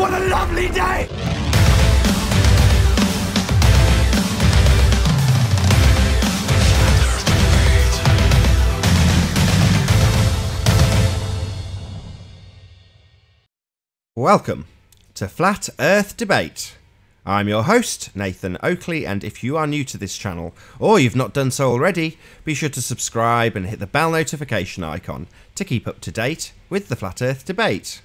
What a lovely day! Welcome to Flat Earth Debate. I'm your host, Nathan Oakley, and if you are new to this channel, or you've not done so already, be sure to subscribe and hit the bell notification icon to keep up to date with the Flat Earth Debate.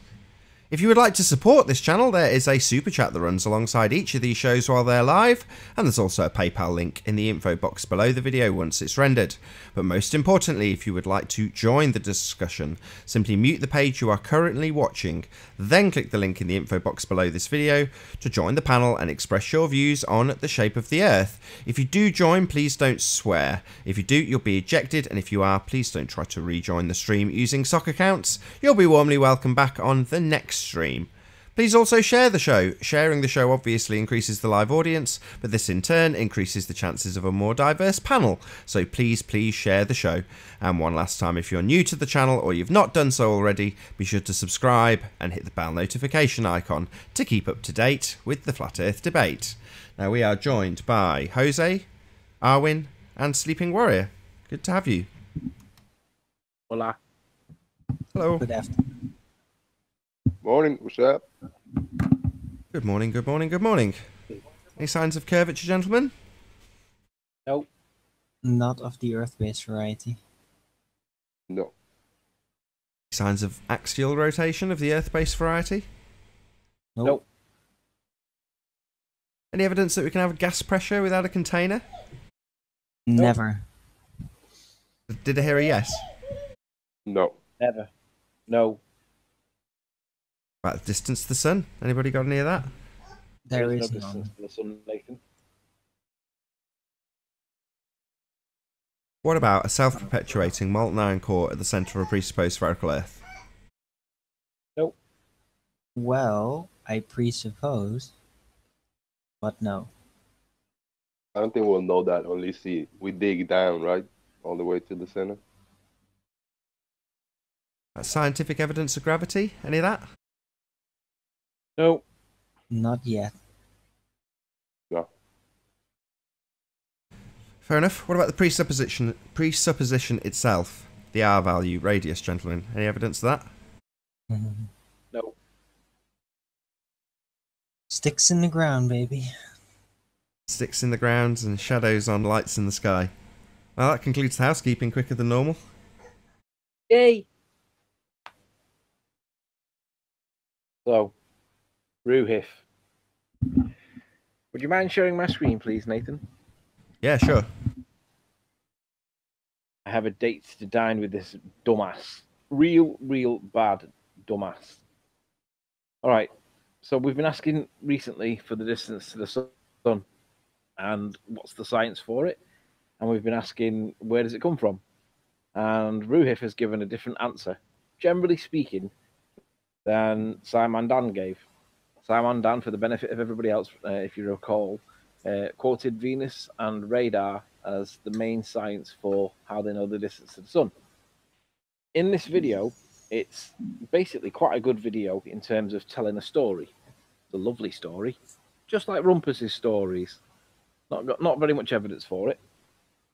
If you would like to support this channel, there is a super chat that runs alongside each of these shows while they're live, and there's also a PayPal link in the info box below the video once it's rendered. But most importantly, if you would like to join the discussion, simply mute the page you are currently watching, then click the link in the info box below this video to join the panel and express your views on the shape of the Earth. If you do join, please don't swear. If you do, you'll be ejected, and if you are, please don't try to rejoin the stream using sock accounts. You'll be warmly welcome back on the next stream. Please also share the show. Sharing the show obviously increases the live audience, but this in turn increases the chances of a more diverse panel. So please share the show. And one last time, if you're new to the channel or you've not done so already, be sure to subscribe and hit the bell notification icon to keep up to date with the Flat Earth Debate. Now we are joined by Jose, Arwin and Sleeping Warrior. Good to have you. Hola. Hello. Good afternoon. Morning, what's up? Good morning, good morning, good morning. Any signs of curvature, gentlemen? No. Not of the Earth-based variety. No. Signs of axial rotation of the Earth-based variety? Nope. Any evidence that we can have gas pressure without a container? Never. Did I hear a yes? No. Never. No. About the distance to the sun? Anybody got any of that? There There's is no none. distance to the sun, Nathan. What about a self-perpetuating molten iron core at the centre of a presupposed spherical Earth? Nope. Well, I presuppose, but no. I don't think we'll know that unless we dig down, right? All the way to the center. Scientific evidence of gravity? Any of that? No. Not yet. No. Fair enough. What about the presupposition itself? The R value, radius, gentlemen. Any evidence of that? No. Sticks in the ground, baby. Sticks in the ground and shadows on lights in the sky. Well, that concludes the housekeeping quicker than normal. Yay! So, Ruhif. Would you mind sharing my screen, please, Nathan? Yeah, sure. I have a date to dine with this dumbass. Real bad dumbass. Alright, so we've been asking recently for the distance to the sun and what's the science for it, and we've been asking where does it come from, and Ruhif has given a different answer, generally speaking, than Simon Dan gave. Simon Dan, for the benefit of everybody else, if you recall, quoted Venus and radar as the main science for how they know the distance to the sun. In this video, it's basically quite a good video in terms of telling a story. It's a lovely story, just like Rumpus's stories. Not very much evidence for it,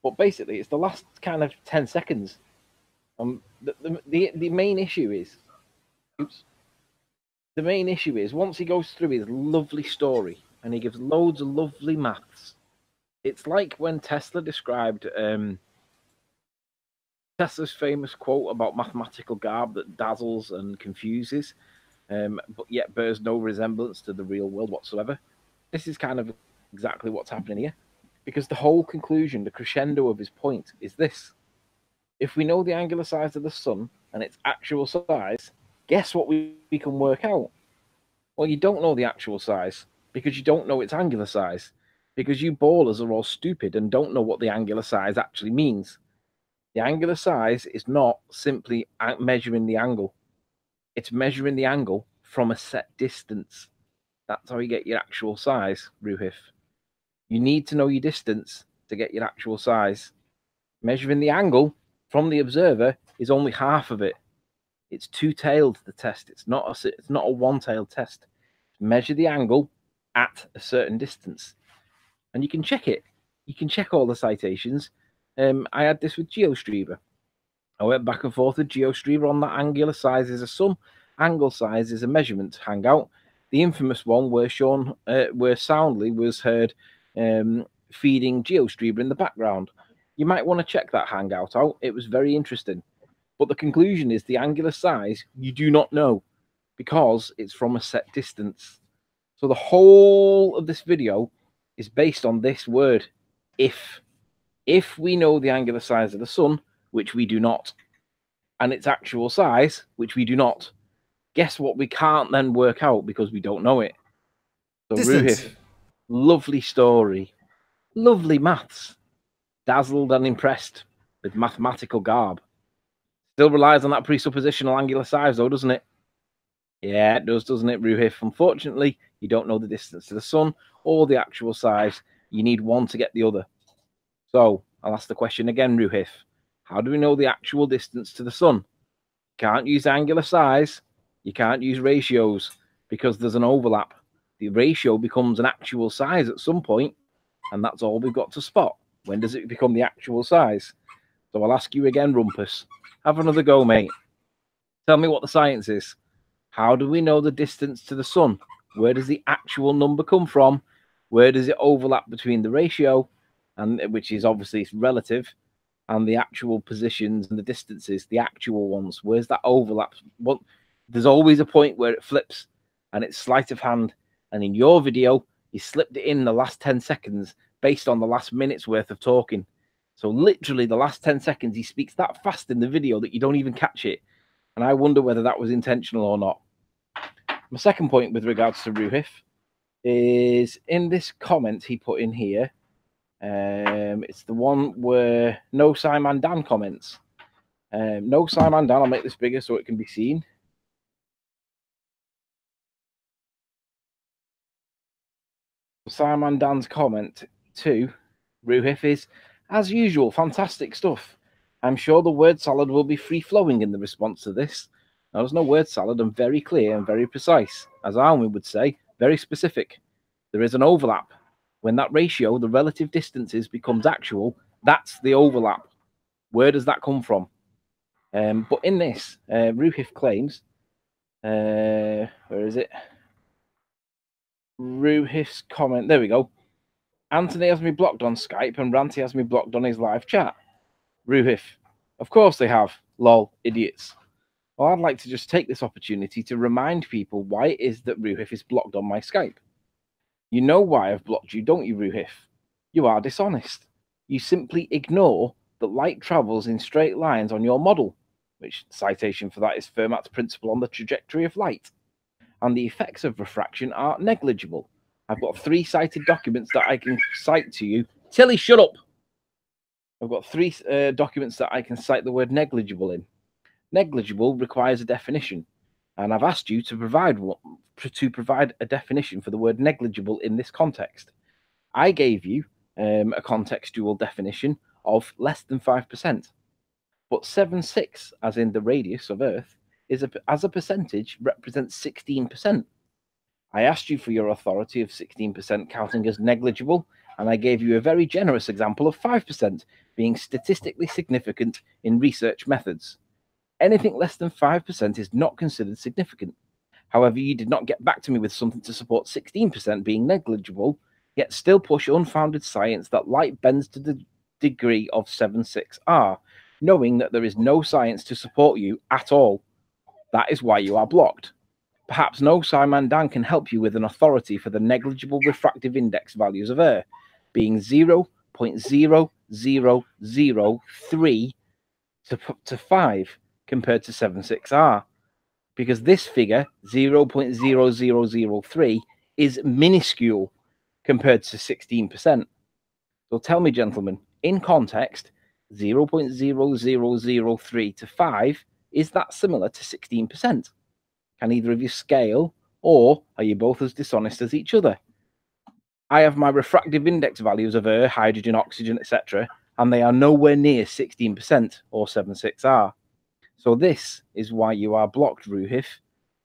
but basically it's the last kind of 10 seconds. The main issue is, the main issue is once he goes through his lovely story and he gives loads of lovely maths, it's like when Tesla described Tesla's famous quote about mathematical garb that dazzles and confuses, but yet bears no resemblance to the real world whatsoever. This is kind of exactly what's happening here, because the whole conclusion, the crescendo of his point is this: if we know the angular size of the sun and its actual size, guess what we can work out? Well, you don't know the actual size because you don't know its angular size, because you ballers are all stupid and don't know what the angular size actually means. The angular size is not simply measuring the angle. It's measuring the angle from a set distance. That's how you get your actual size, Ruhif. You need to know your distance to get your actual size. Measuring the angle from the observer is only half of it. It's two-tailed, the test. It's not a one-tailed test. It's measure the angle at a certain distance. And you can check it. You can check all the citations. I had this with GeoStreamer. I went back and forth with GeoStreamer on that angular size is a sum, angle size is a measurement hangout. The infamous one where where Soundly was heard feeding GeoStreamer in the background. You might want to check that hangout out. It was very interesting. But the conclusion is the angular size you do not know because it's from a set distance. So the whole of this video is based on this word, if. If we know the angular size of the sun, which we do not, and its actual size, which we do not, guess what we can't then work out because we don't know it. So Distance. Ruhif, lovely story, lovely maths, dazzled and impressed with mathematical garb. Still relies on that presuppositional angular size though, doesn't it? Yeah, it does, doesn't it, Ruhif? Unfortunately, you don't know the distance to the sun or the actual size. You need one to get the other. So I'll ask the question again, Ruhif. How do we know the actual distance to the sun? You can't use angular size. You can't use ratios because there's an overlap. The ratio becomes an actual size at some point, and that's all we've got to spot. When does it become the actual size? So I'll ask you again, Rumpus. Have another go, mate. Tell me what the science is. How do we know the distance to the sun? Where does the actual number come from? Where does it overlap between the ratio, and which is obviously relative, and the actual positions and the distances, the actual ones? Where's that overlap? Well, there's always a point where it flips, and it's sleight of hand. And in your video, you slipped it in the last 10 seconds based on the last minute's worth of talking. So literally the last 10 seconds, he speaks that fast in the video that you don't even catch it. And I wonder whether that was intentional or not. My second point with regards to Ruhif is in this comment he put in here. It's the one where No Simon Dan comments. No Simon Dan, I'll make this bigger so it can be seen. Simon Dan's comment to Ruhif is, as usual, fantastic stuff. I'm sure the word salad will be free-flowing in the response to this. Now, there's no word salad. I'm very clear and very precise. As Armin would say, very specific. There is an overlap. When that ratio, the relative distances, becomes actual, that's the overlap. Where does that come from? But in this, Ruhif claims, where is it? Ruhif's comment, there we go. Anthony has me blocked on Skype and Ranty has me blocked on his live chat. Ruhif, of course they have. Lol, idiots. Well, I'd like to just take this opportunity to remind people why it is that Ruhif is blocked on my Skype. You know why I've blocked you, don't you, Ruhif? You are dishonest. You simply ignore that light travels in straight lines on your model, which citation for that is Fermat's principle on the trajectory of light. And the effects of refraction are negligible. I've got 3 cited documents that I can cite to you. Tilly, shut up! I've got 3 documents that I can cite the word negligible in. Negligible requires a definition, and I've asked you to provide a definition for the word negligible in this context. I gave you a contextual definition of less than 5%, but 7/6, as in the radius of Earth, as a percentage represents 16%. I asked you for your authority of 16% counting as negligible, and I gave you a very generous example of 5% being statistically significant in research methods. Anything less than 5% is not considered significant. However, you did not get back to me with something to support 16% being negligible, yet still push unfounded science that light bends to the degree of 7/6R, knowing that there is no science to support you at all. That is why you are blocked. Perhaps No Simon Dan can help you with an authority for the negligible refractive index values of Earth, being 0.0003 to 5 compared to 7/6R, because this figure, 0.0003, is minuscule compared to 16%. So tell me, gentlemen, in context, 0.0003 to 5, is that similar to 16%? Can either of you scale, or are you both as dishonest as each other? I have my refractive index values of air, hydrogen, oxygen, etc., and they are nowhere near 16% or 7/6R. So this is why you are blocked, Ruhif,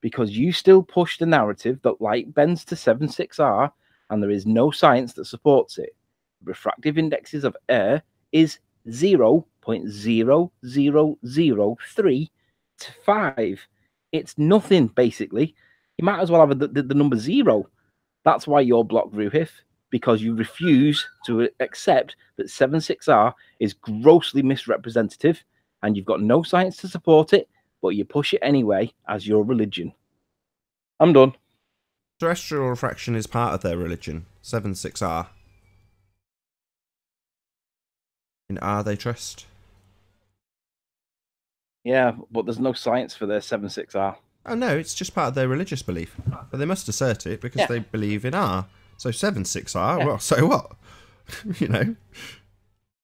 because you still push the narrative that light bends to 7.6R and there is no science that supports it. Refractive indexes of air is 0.0003 to 5. It's nothing, basically. You might as well have the number 0. That's why your block grew HIF, because you refuse to accept that 7.6R is grossly misrepresentative and you've got no science to support it, but you push it anyway as your religion. I'm done. Terrestrial refraction is part of their religion. 7.6R. In R they trust. Yeah, but there's no science for their 7.6R. Oh no, it's just part of their religious belief. But they must assert it because they believe in R. So 7.6R, well, so what? You know,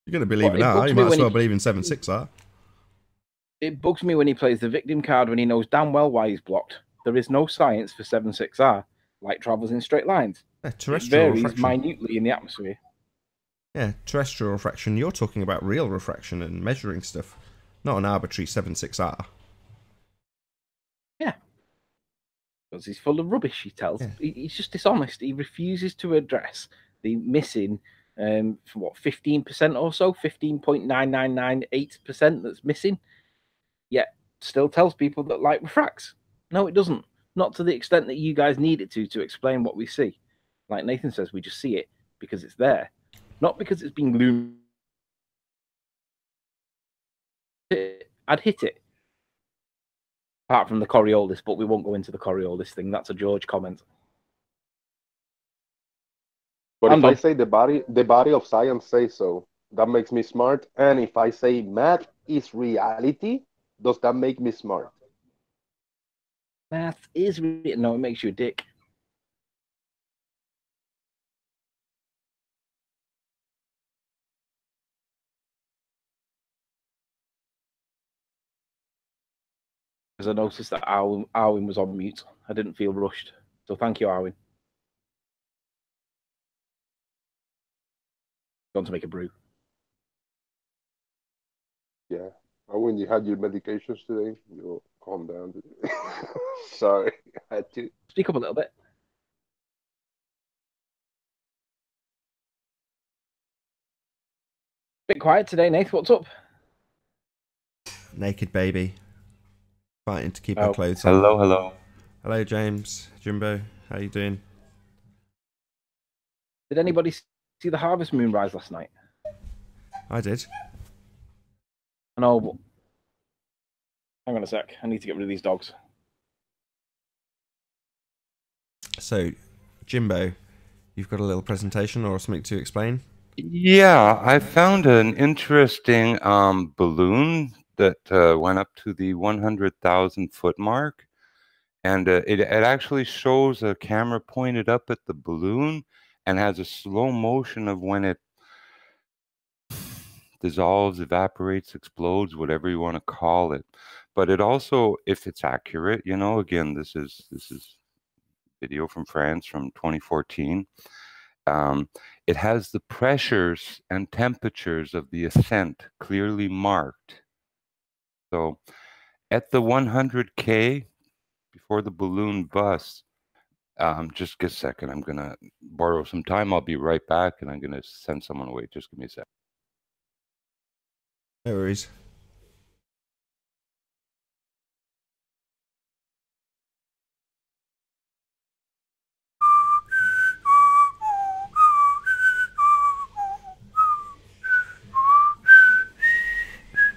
you're going to believe in R, you might as well believe in 7.6R. It bugs me when he plays the victim card when he knows damn well why he's blocked. There is no science for 7.6R. Light travels in straight lines. Terrestrial it varies refraction. minutely in the atmosphere. Yeah, terrestrial refraction. You're talking about real refraction and measuring stuff, not an arbitrary 7.6R. Yeah. Because he's full of rubbish, he tells. Yeah. He's just dishonest. He refuses to address the missing, 15% or so, 15.9998% that's missing, yet still tells people that light refracts. No, it doesn't. Not to the extent that you guys need it to explain what we see. Like Nathan says, we just see it because it's there. Not because it's been illuminated. I'd hit it. Apart from the Coriolis, but we won't go into the Coriolis thing. That's a George comment. But if I say the body of science says so, that makes me smart. And if I say math is reality, does that make me smart? Math is no, it makes you a dick. Because I noticed that Arwin was on mute. I didn't feel rushed. So thank you, Arwin. Going to make a brew. Yeah. Arwin, you had your medications today. You'll calm down. Sorry, I had to. Speak up a little bit. Bit quiet today, Nath. What's up? Naked baby. Fighting to keep our clothes on. Hello. Hello, James. Jimbo, how you doing? Did anybody see the harvest moon rise last night? I did. I know, but hang on a sec. I need to get rid of these dogs. So, Jimbo, you've got a little presentation or something to explain? Yeah, I found an interesting balloon that went up to the 100,000 foot mark, and it actually shows a camera pointed up at the balloon and has a slow motion of when it dissolves, evaporates, explodes, whatever you want to call it. But it also, if it's accurate, you know, again, this is video from France from 2014. It has the pressures and temperatures of the ascent clearly marked. So at the 100K, before the balloon busts, just get a second. I'm going to borrow some time. I'll be right back, and I'm going to send someone away. Just give me a sec. No worries.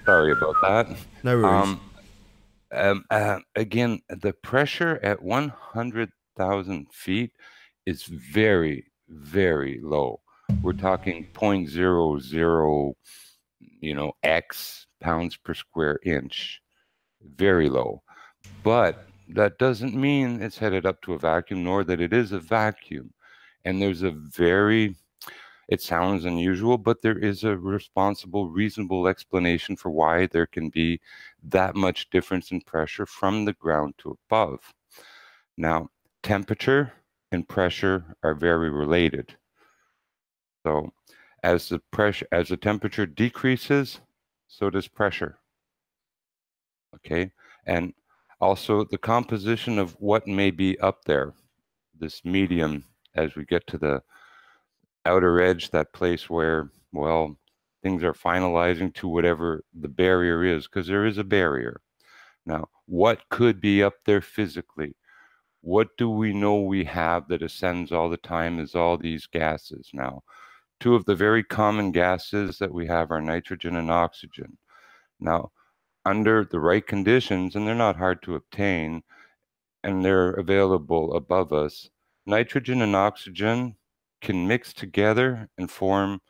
Sorry about that. No worries. Again, the pressure at 100,000 feet is very, very low. We're talking 0.00, X pounds per square inch. Very low. But that doesn't mean it's headed up to a vacuum, nor that it is a vacuum. And there's it sounds unusual, but there is a responsible, reasonable explanation for why there can be that much difference in pressure from the ground to above. Now, temperature and pressure are very related. So as the temperature decreases, so does pressure. Okay, and Also, the composition of what may be up there, this medium, as we get to the outer edge, that place where, well, things are finalizing to whatever the barrier is, because there is a barrier. Now, what could be up there physically? What do we know we have that ascends all the time is all these gases. Now, two of the very common gases that we have are nitrogen and oxygen. Now, under the right conditions, and they're not hard to obtain, and they're available above us, nitrogen and oxygen can mix together and form,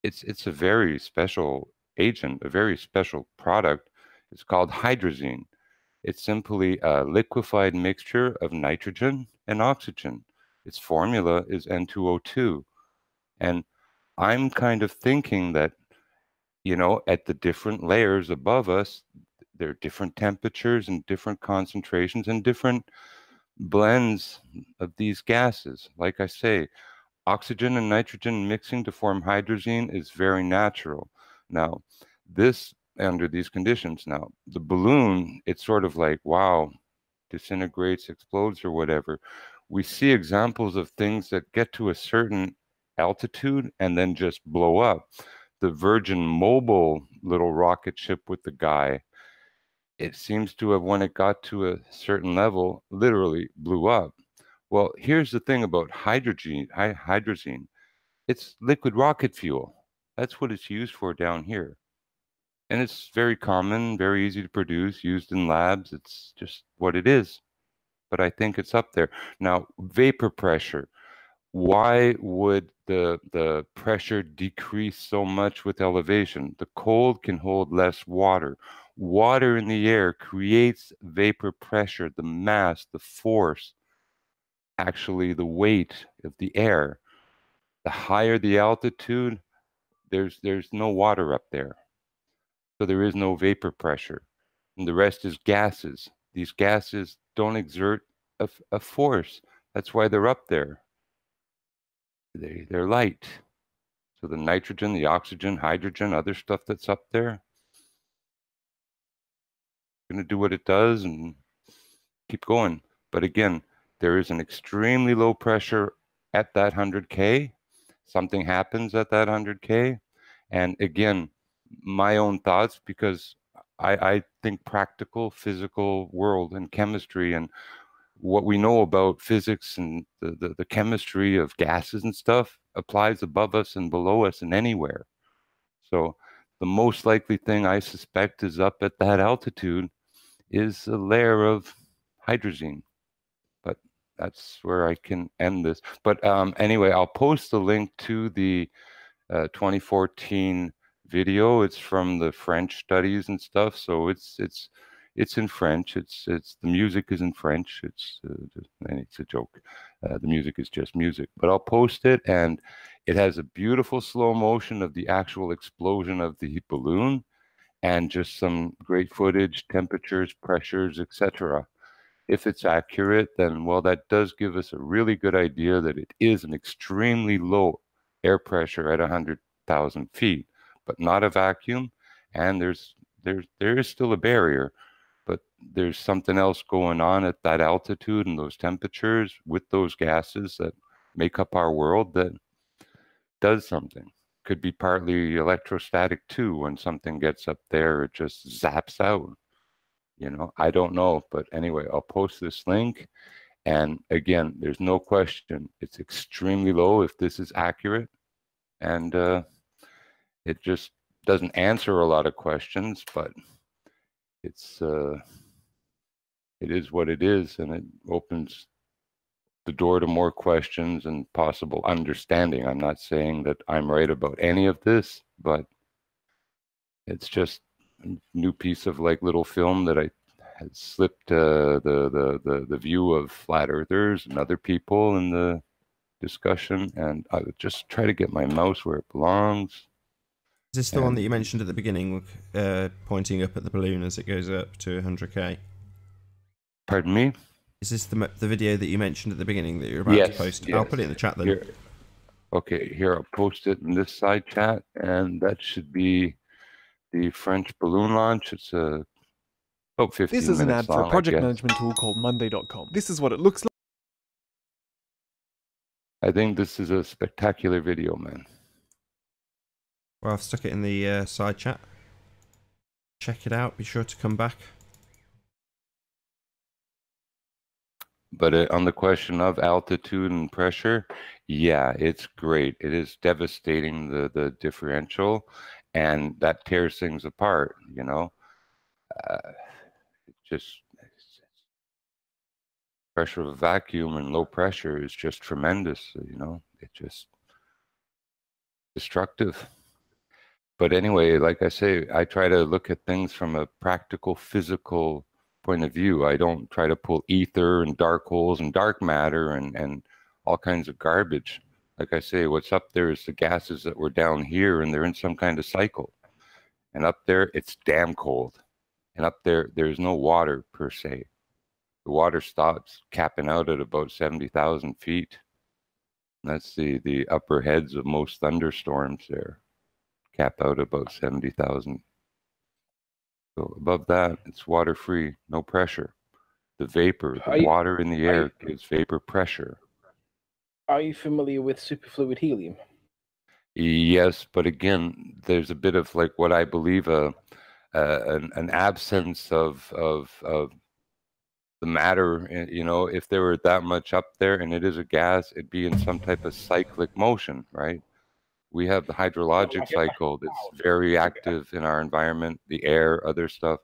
it's a very special agent, a very special product. It's called hydrazine. It's simply a liquefied mixture of nitrogen and oxygen. Its formula is N2O2. And I'm kind of thinking that, at the different layers above us, there are different temperatures and different concentrations and different blends of these gases. Like I say, oxygen and nitrogen mixing to form hydrazine is very natural. Now, this, under these conditions, now, the balloon, it's sort of like, wow, disintegrates, explodes, or whatever. We see examples of things that get to a certain altitude and then just blow up. The Virgin Mobile little rocket ship with the guy, it seems to have, when it got to a certain level, literally blew up. Well, here's the thing about hydrazine. It's liquid rocket fuel. That's what it's used for down here. And it's very common, very easy to produce, used in labs. It's just what it is. But I think it's up there. Now, vapor pressure. Why would the pressure decrease so much with elevation? The cold can hold less water. Water in the air creates vapor pressure, the mass, the force, actually the weight of the air. The higher the altitude, there's no water up there. So there is no vapor pressure. And the rest is gases. These gases don't exert a force. That's why they're up there. They're light. So the nitrogen, the oxygen, hydrogen, other stuff that's up there, going to do what it does and keep going. But again, there is an extremely low pressure at that 100K. Something happens at that 100K. And again, my own thoughts, because I think practical, physical world and chemistry and what we know about physics and the chemistry of gases and stuff applies above us and below us and anywhere. So the most likely thing I suspect is up at that altitude is a layer of hydrazine. But that's where I can end this. But anyway, I'll post the link to the 2014 video. It's from the French studies and stuff, so it's in French. It's the music is in French. It's a joke. The music is just music. But I'll post it, and it has a beautiful slow motion of the actual explosion of the balloon, and just some great footage, temperatures, pressures, etc. If it's accurate, then well, that does give us a really good idea that it is an extremely low air pressure at 100,000 feet, but not a vacuum. And there is still a barrier, but there's something else going on at that altitude and those temperatures with those gases that make up our world that does something. Could be partly electrostatic too. When something gets up there, it just zaps out. I don't know. But anyway, I'll post this link. And again, there's no question. It's extremely low if this is accurate. And it just doesn't answer a lot of questions, but it is what it is, and it opens the door to more questions and possible understanding. I'm not saying that I'm right about any of this, but it's just a new piece of little film that I had slipped the view of flat earthers and other people in the discussion, and I would just try to get my mouse where it belongs. Is this the one that you mentioned at the beginning, pointing up at the balloon as it goes up to 100K? Pardon me? Is this the video that you mentioned at the beginning that you're about to post? Yes. I'll put it in the chat then. Here. Okay, here, I'll post it in this side chat, and that should be the French balloon launch. It's a About 15 This is an minutes ad for a long, I project guess. management tool called Monday.com. This is what it looks like. I think this is a spectacular video, man. Well, I've stuck it in the side chat. Check it out. Be sure to come back. But on the question of altitude and pressure, yeah, it's great. It is devastating, the differential, and that tears things apart, you know. It just pressure of a vacuum and low pressure is just tremendous, you know. It just destructive. But anyway, like I say, I try to look at things from a practical, physical point of view. I don't try to pull ether and dark holes and dark matter and all kinds of garbage. Like I say, what's up there is the gases that were down here, and they're in some kind of cycle. And up there, it's damn cold. And up there, there's no water per se. The water stops capping out at about 70,000 feet. And that's the upper heads of most thunderstorms there. Cap out about 70,000. So above that, it's water-free, no pressure. The vapor, the water in the air gives vapor pressure. Are you familiar with superfluid helium? Yes, but again, there's a bit of like what I believe an absence of the matter. You know, if there were that much up there and it is a gas, it'd be in some type of cyclic motion, right? We have the hydrologic cycle that's very active in our environment, the air, other stuff,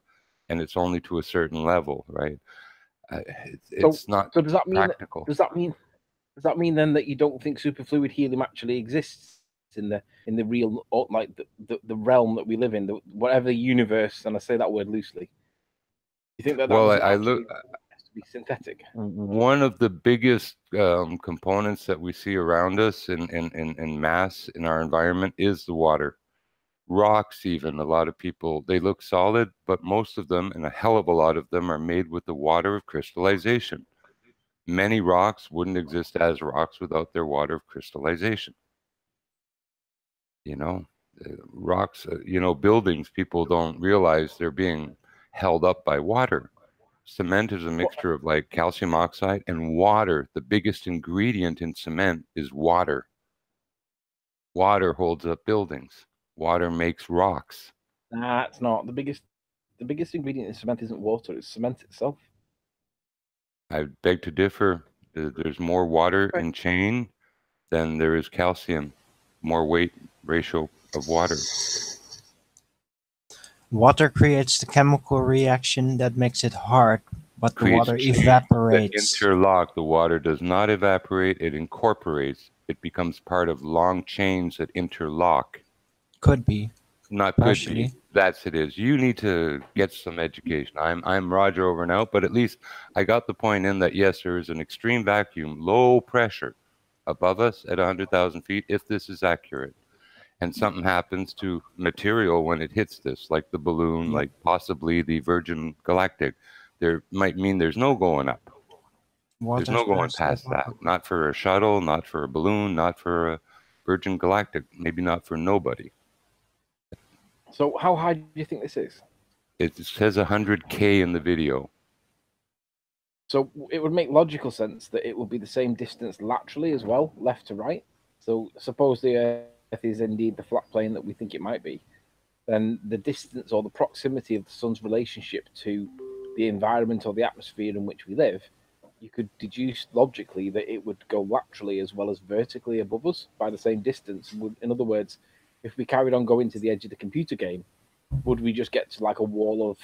and it's only to a certain level, right? It's not so does that mean practical. Does that mean then that you don't think superfluid helium actually exists in the real, like the realm that we live in, whatever universe, and I say that word loosely? You think that Well, I look has to be synthetic? One of the biggest components that we see around us in mass in our environment is the water. Rocks, even, a lot of people, they look solid, but most of them, and a hell of a lot of them, are made with the water of crystallization. Many rocks wouldn't exist as rocks without their water of crystallization. You know, rocks, you know, buildings, people don't realize they're being held up by water. Cement is a mixture of like calcium oxide and water. The biggest ingredient in cement is water. Water holds up buildings. Water makes rocks. Nah, it's not. The biggest ingredient in cement isn't water, it's cement itself. I beg to differ. There's more water in chain than there is calcium. More weight ratio of water. Water creates the chemical reaction that makes it hard, but the water evaporates. Interlock. The water does not evaporate, it incorporates. It becomes part of long chains that interlock. Could be. Not could be. That's it is. You need to get some education. I'm Roger over and out, but at least I got the point in that yes, there is an extreme vacuum, low pressure above us at 100,000 feet, if this is accurate. And something happens to material when it hits this, like the balloon, like possibly the Virgin Galactic. There might mean there's no going up. There's no going past that. Not for a shuttle, not for a balloon, not for a Virgin Galactic, maybe not for nobody. So how high do you think this is? It says 100K in the video. So it would make logical sense that it would be the same distance laterally as well, left to right. So suppose the Earth is indeed the flat plane that we think it might be, then the distance or the proximity of the sun's relationship to the environment or the atmosphere in which we live, you could deduce logically that it would go laterally as well as vertically above us by the same distance. In other words, if we carried on going to the edge of the computer game, would we just get to like a wall of...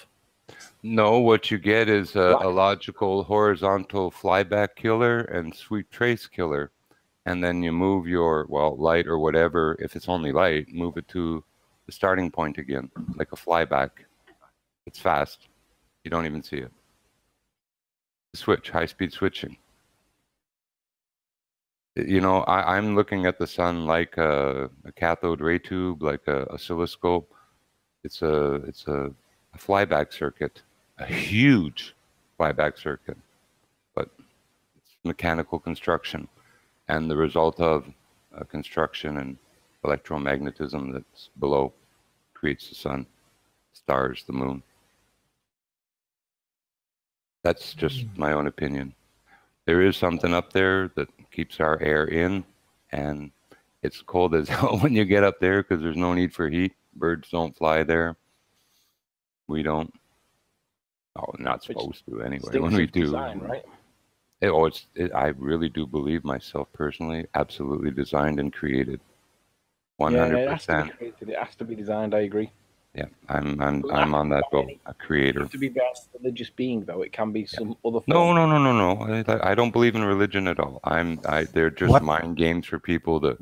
No, what you get is a logical horizontal flyback killer and sweep trace killer. And then you move your, well, light or whatever, if it's only light, move it to the starting point again, like a flyback. It's fast. You don't even see it. Switch, high-speed switching. You know, I'm looking at the sun like a cathode ray tube, like a oscilloscope. It's a flyback circuit, a huge flyback circuit, but it's mechanical construction and the result of construction and electromagnetism that's below creates the sun, stars, the moon. That's just my own opinion. There is something up there that keeps our air in, and it's cold as hell when you get up there because there's no need for heat. Birds don't fly there. We don't. Oh, not supposed to anyway. When we do, design, right? I really do believe myself personally, absolutely designed and created. 100%. Yeah, it has to be created. It has to be designed. I agree. Yeah, I'm on that boat. A creator. It has to be best religious being, though. It can be some other form. No. I don't believe in religion at all. They're just mind games for people to,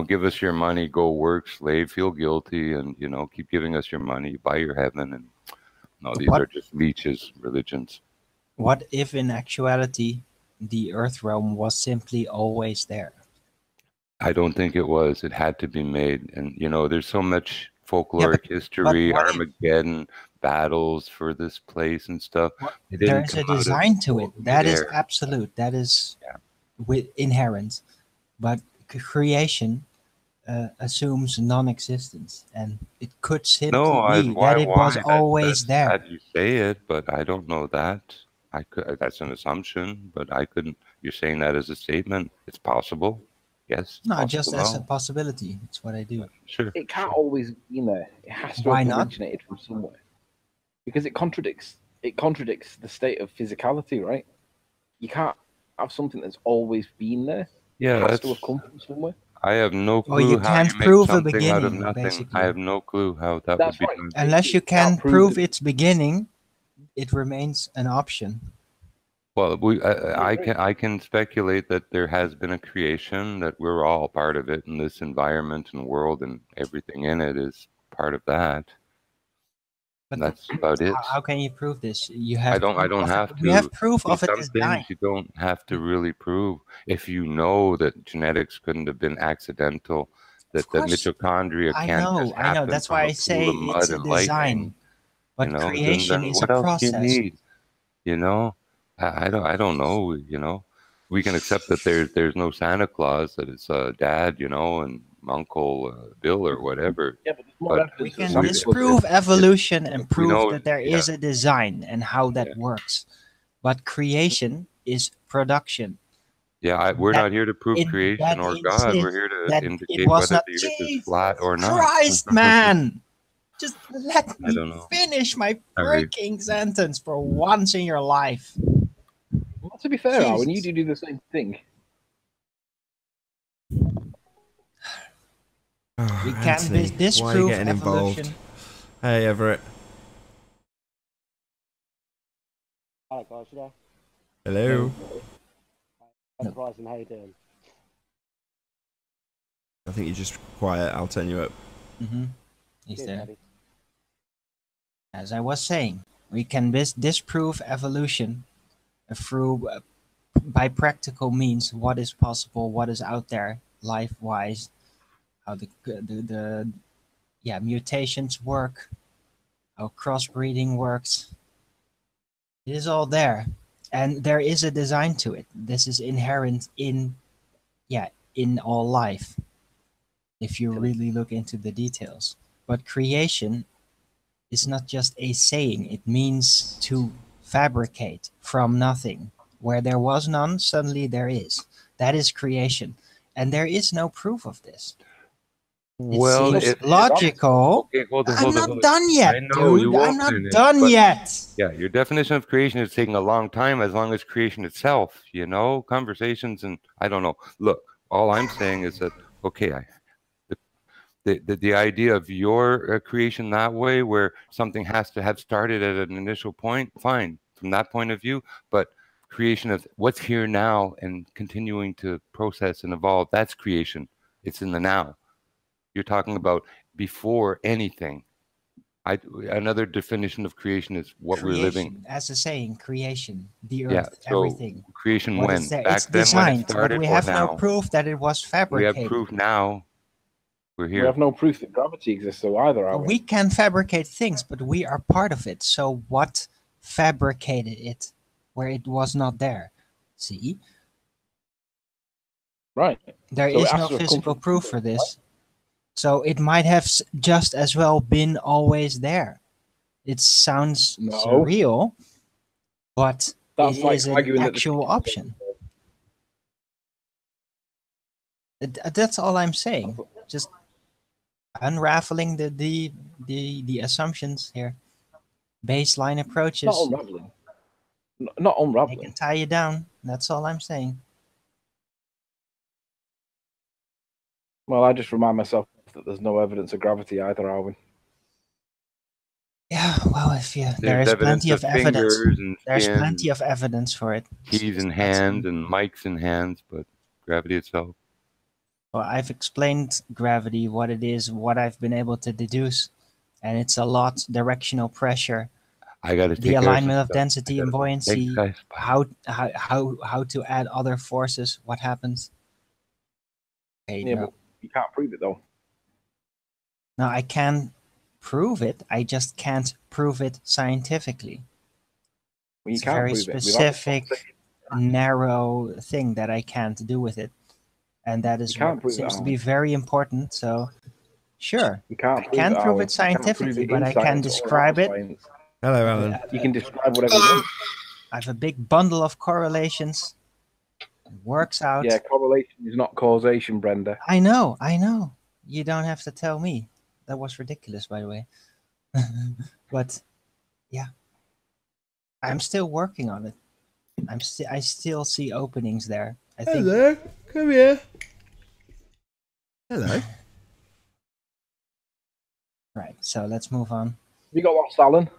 give us your money, go work, slave, feel guilty, and keep giving us your money, buy your heaven, and no, these are just leeches, religions. What if, in actuality, the Earth realm was simply always there? I don't think it was. It had to be made, and there's so much folkloric history, Armageddon battles for this place and stuff. There is a design to it. That is absolute. That is inherent. But creation assumes non-existence, and it could simply be that it was always there. How do you say it? But I don't know that. That's an assumption, but I couldn't. You're saying that as a statement. It's possible. Yes. No, just as a possibility. It's what I do. Sure. It can't always be there. It has to have originated from somewhere, because it contradicts the state of physicality, right? You can't have something that's always been there. Yeah, it has to have come from somewhere. I have no clue. You how can't you prove make a beginning, out of nothing. basically. I have no clue how that would be done. Unless you can prove its beginning, it remains an option. Well, I can speculate that there has been a creation, that we're all part of it, and this environment and world and everything in it is part of that. But that's about it. How can you prove this? You have. I don't have to. We have proof of it. Some things you don't have to really prove. If you know that genetics couldn't have been accidental, that the mitochondria can't just happen. I know. That's why I say it's a design. But creation is a process. Else do you need? I don't know. We can accept that there's no Santa Claus, that it's Dad, and Uncle Bill or whatever. Yeah, but we can disprove evolution and prove that there is a design and how that works. But creation is production. Yeah, we're not here to prove creation or God. We're here to indicate whether the Earth is flat or not. Christ, man! Just let me finish my freaking sentence for once in your life. Well, to be fair, Arwen, you do the same thing. We can disprove evolution. Involved? Hey, Everett. Hi, guys. Hello. Surprising, how you doing? I think you're just quiet. I'll turn you up. He's there. As I was saying, we can disprove evolution through by practical means. What is possible? What is out there, life-wise? How the mutations work? How crossbreeding works? It is all there, and there is a design to it. This is inherent in all life, if you really look into the details. But creation is not just a saying. It means to fabricate from nothing. Where there was none, suddenly there is. That is creation. And there is no proof of this. Well, it's logical. Okay, I'm not done yet, dude. I'm not done yet. Yeah, your definition of creation is taking a long time, as long as creation itself, conversations, and I don't know. Look, all I'm saying is that, okay, the idea of your creation that way, where something has to have started at an initial point, fine, from that point of view, but creation of what's here now and continuing to process and evolve, that's creation. It's in the now. You're talking about before anything. Another definition of creation is what we're living. As a saying, creation, the earth, everything. Creation when? Back it's then designed, when it started, but we have no proof that it was fabricated. We have proof now. We're here. We have no proof that gravity exists, so either are we? We can fabricate things, but we are part of it. So what fabricated it where it was not there? See? Right. There is no physical proof for this. So it might have just as well been always there. It sounds surreal, but That's it like is an arguing that the actual future- option. That's all I'm saying. Just unraveling the assumptions here. Baseline Not approaches. unraveling. Not They unraveling. can tie you down. That's all I'm saying. Well, I just remind myself that there's no evidence of gravity either, are we? Yeah, well, there There's is evidence plenty of evidence. fingers and There's skin, plenty of evidence for it. keys in That's- hand and mics in hands, but gravity itself. Well, I've explained gravity, what it is, what I've been able to deduce, and it's a lot directional pressure, I got to take the care of alignment some of stuff. density and Thanks, buoyancy, guys. Bye. how to add other forces, what happens. Okay, Yeah, no, but you can't prove it though. no, I can prove it. I just can't prove it scientifically. Well, you It's a can't very prove it. We've had this specific, conversation. narrow thing that I can't do with it, and that is You can't what prove it, seems to Alan. be very important. So, sure, You can't I prove can't it, prove Alan. it You can't prove scientifically, it but in I can science or describe out it. of science. Hello, Alan. You can describe whatever you want. I have a big bundle of correlations. It works out. Yeah, correlation is not causation, Brenda. I know. You don't have to tell me. That was ridiculous, by the way. But yeah, I'm still working on it. I still see openings there. I think. Hello, come here. Hello. Right. So let's move on. You got lost, Alan?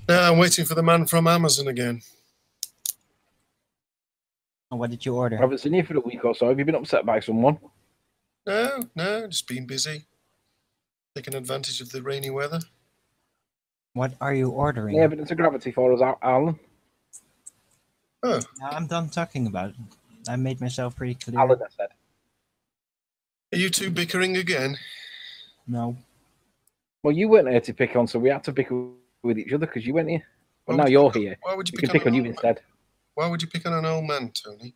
No, I'm waiting for the man from Amazon again. What did you order? I haven't seen you for a week or so. Have you been upset by someone? No, just been busy. Taking advantage of the rainy weather. What are you ordering? Any evidence of gravity for us, Alan? Oh, No, I'm done talking about it. I made myself pretty clear. Alan, I said. are you two bickering again? No. Well, you weren't here to pick on, so we had to pick with each other because you weren't here. But Why now would you you're pick on- here. Why would you We pick can pick on an you old man? instead. Why would you pick on an old man, Tony?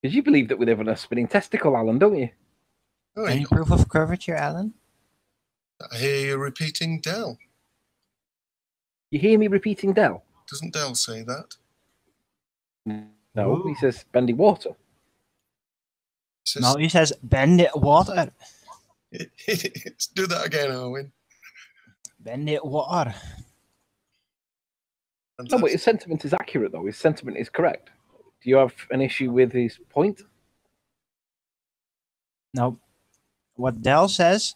Because you believe that we live on a spinning testicle, Alan, don't you? Oh, Any proof of curvature, Alan? I hear you repeating Dell. You hear me repeating Dell? Doesn't Dell say that? No, Ooh. he says bendy water. He says, No, he says bend it water. Let's do that again, Owen. Bend it water. No, but his sentiment is accurate, though. His sentiment is correct. Do you have an issue with his point? No. What Dell says,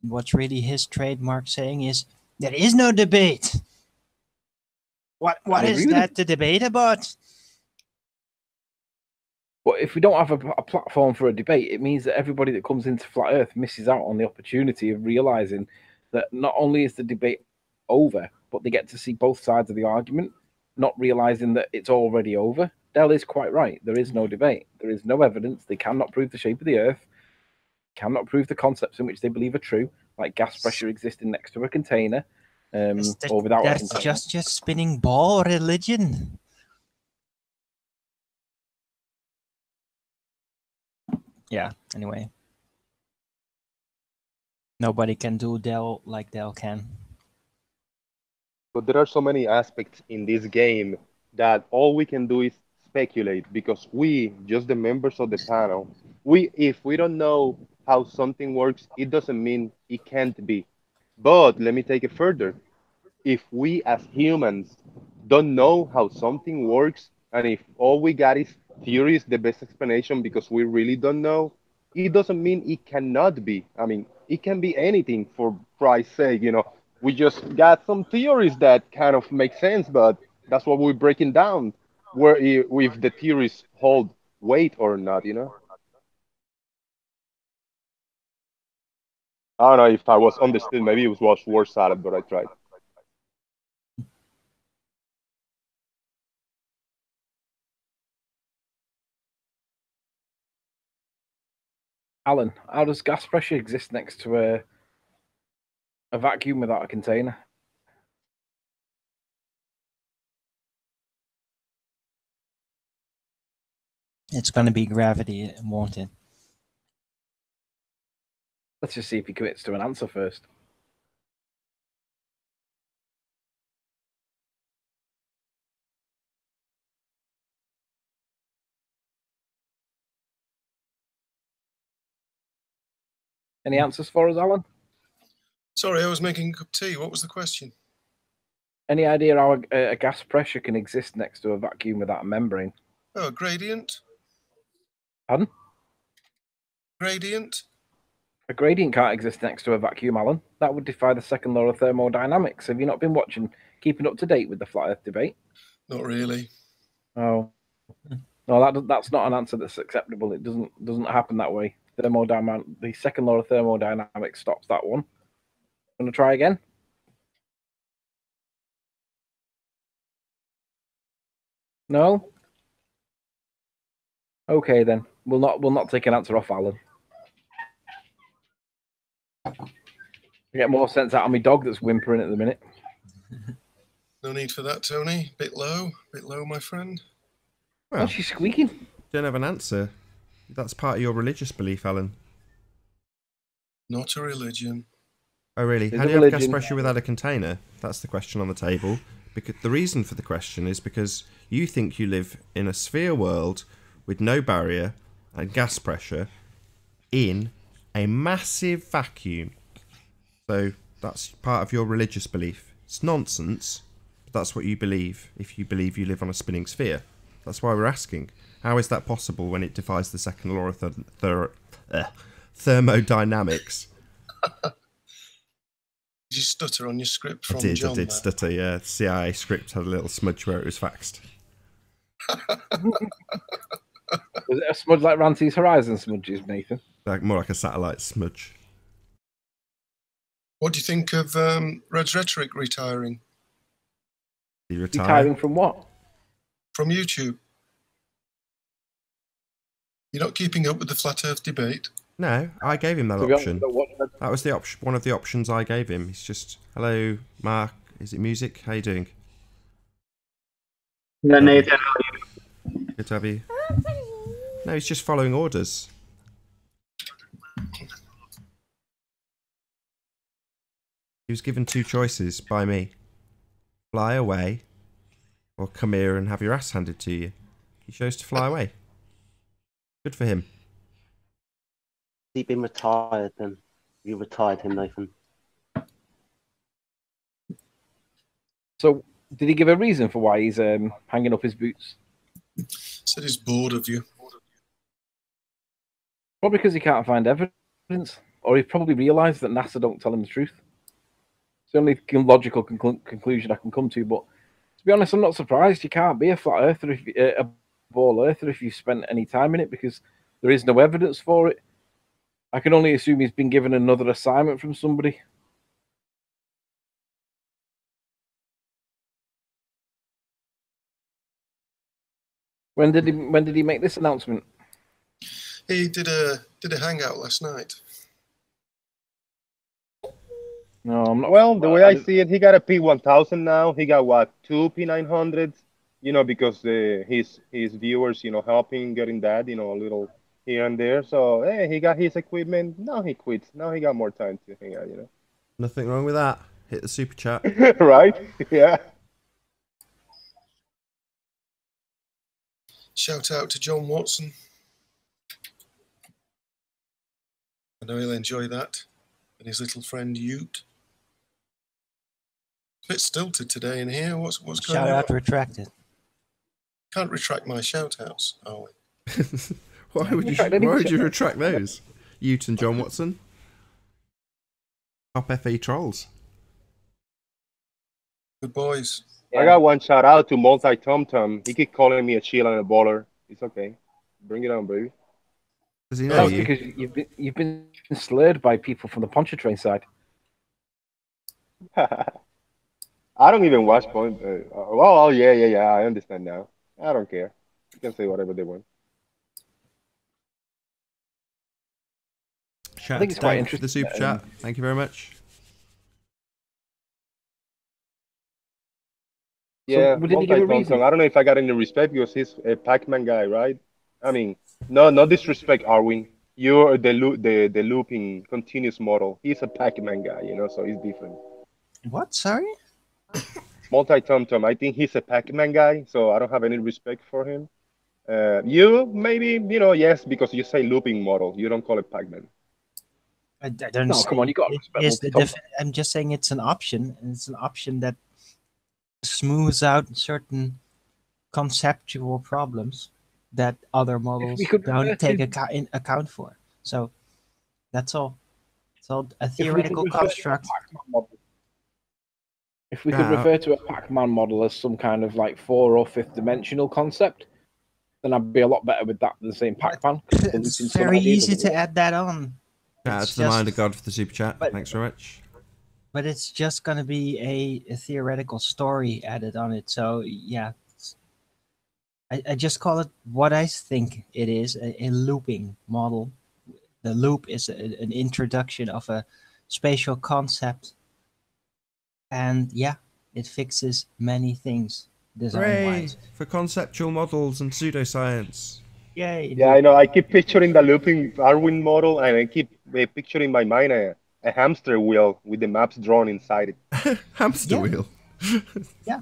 what's really his trademark saying is, there is no debate. What I is agree with that to debate about? But if we don't have a platform for a debate, it means that everybody that comes into Flat Earth misses out on the opportunity of realizing that not only is the debate over, but they get to see both sides of the argument, not realizing that it's already over. Dell is quite right. There is no debate. There is no evidence. They cannot prove the shape of the Earth, cannot prove the concepts in which they believe are true, like gas pressure existing next to a container, or without a That's container. just spinning ball religion. Yeah, anyway. Nobody can do Dell like Dell can. But there are so many aspects in this game that all we can do is speculate because we, just the members of the panel, if we don't know how something works, it doesn't mean it can't be. But let me take it further. If we as humans don't know how something works, and if all we got is theory is the best explanation because we really don't know, it doesn't mean it cannot be. I mean, it can be anything for Christ's sake, you know. We just got some theories that kind of make sense, but that's what we're breaking down, where if the theories hold weight or not, you know. I don't know if I was understood. Maybe it was word salad, but I tried. Alan, how does gas pressure exist next to a vacuum without a container? It's going to be gravity, won't it? Let's just see if he commits to an answer first. Any answers for us, Alan? Sorry, I was making a cup of tea. What was the question? Any idea how a gas pressure can exist next to a vacuum without a membrane? Oh, a gradient. Pardon? Gradient. A gradient can't exist next to a vacuum, Alan. That would defy the second law of thermodynamics. Have you not been keeping up to date with the flat Earth debate? Not really. Oh, no, that's not an answer that's acceptable. It doesn't happen that way. The second law of thermodynamics stops that one. Want to try again? No. Okay then. We'll not take an answer off Alan. I get more sense out of my dog that's whimpering at the minute. No need for that, Tony. Bit low, my friend. Well, What's she squeaking? don't have an answer. That's part of your religious belief, Alan. Not a religion. Oh, really? It's How a do you have gas religion. pressure without a container? That's the question on the table. Because the reason for the question is because you think you live in a sphere world with no barrier and gas pressure in a massive vacuum. So that's part of your religious belief. It's nonsense, but that's what you believe if you believe you live on a spinning sphere. That's why we're asking. How is that possible when it defies the second law of thermodynamics? Did you stutter on your script from I did John? stutter, yeah. The CIA script had a little smudge where it was faxed. Was it a smudge like Ranty's Horizon smudges, Nathan? More like a satellite smudge. What do you think of Red's Rhetoric retiring Did he retire? Retiring from what? from YouTube? You're not keeping up with the flat Earth debate? No, I gave him that To be option. honest, That was the option. One of the options I gave him. He's just, hello, Mark. Is it music? How you doing? Yeah, Nathan. Good to have you. No, he's just following orders. He was given two choices by me: fly away, or come here and have your ass handed to you. He chose to fly away. Good for him. He's been retired then. You retired him, Nathan. So, did he give a reason for why he's hanging up his boots? Said he's bored of you. Probably because he can't find evidence, or he probably realised that NASA don't tell him the truth. It's the only logical conclusion I can come to. But to be honest, I'm not surprised. You can't be a flat earther, a ball earther, if you've spent any time in it, because there is no evidence for it. I can only assume he's been given another assignment from somebody. When did he make this announcement? He did a hangout last night. No, I'm not. Well, the way I see it, he got a P1000 now. He got what, two P900s? Because his viewers, helping getting that, a little here and there. So hey, he got his equipment. Now he quits. Now he got more time to hang out. Nothing wrong with that. Hit the super chat. Right? Yeah. Shout out to John Watson. I know he'll enjoy that. And his little friend Ute. It's a bit stilted today in here. What's going Shout on? out retracted. Can't retract my shout outs, are we? Why would you retract those? Ute and John Watson? Top FE trolls. Good boys. I got one shout out to Multi Tom Tom. He keep calling me a chill and a baller. It's okay. Bring it on, baby. Does he know That's you? because you've been slurred by people from the Pontchartrain side. I don't even watch Point. Oh, yeah. I understand now. I don't care. You can say whatever they want. Shout think out it's to quite Dave for the super interesting, chat. Thank you very much. Yeah, did he give a Multi Tom reason? Tom. I don't know if I got any respect because he's a Pac-Man guy, right? I mean, no disrespect, Arwin. You're the looping continuous model. He's a Pac-Man guy, so he's different. What? Sorry? Multi Tom Tom. I think he's a Pac-Man guy, so I don't have any respect for him. You maybe yes, because you say looping model. You don't call it Pac-Man. I don't No, come on, you got to respect is the multi-top. I'm just saying it's an option, and it's an option that smooths out certain conceptual problems that other models could don't refer take to- in account for. So that's all. It's all a If we could theoretical refer to a construct. Pac-Man model- If we could Yeah. refer to a Pac-Man model as some kind of like 4th or 5th dimensional concept, then I'd be a lot better with that than saying Pac-Man. 'cause the looping It's some very idea easy doesn't to work. add that on. Shout out It's to the Mind of just- God for the super chat. but- Thanks very much. But it's just going to be a theoretical story added on it. So yeah, I just call it what I think it is, a looping model. The loop is an introduction of a spatial concept. And yeah, it fixes many things Hooray design-wise. for conceptual models and pseudoscience. Yay. Yeah, I know. I keep picturing the looping Darwin model, and I keep picturing in my mind a hamster wheel with the maps drawn inside it. Hamster Yeah. wheel. Yeah.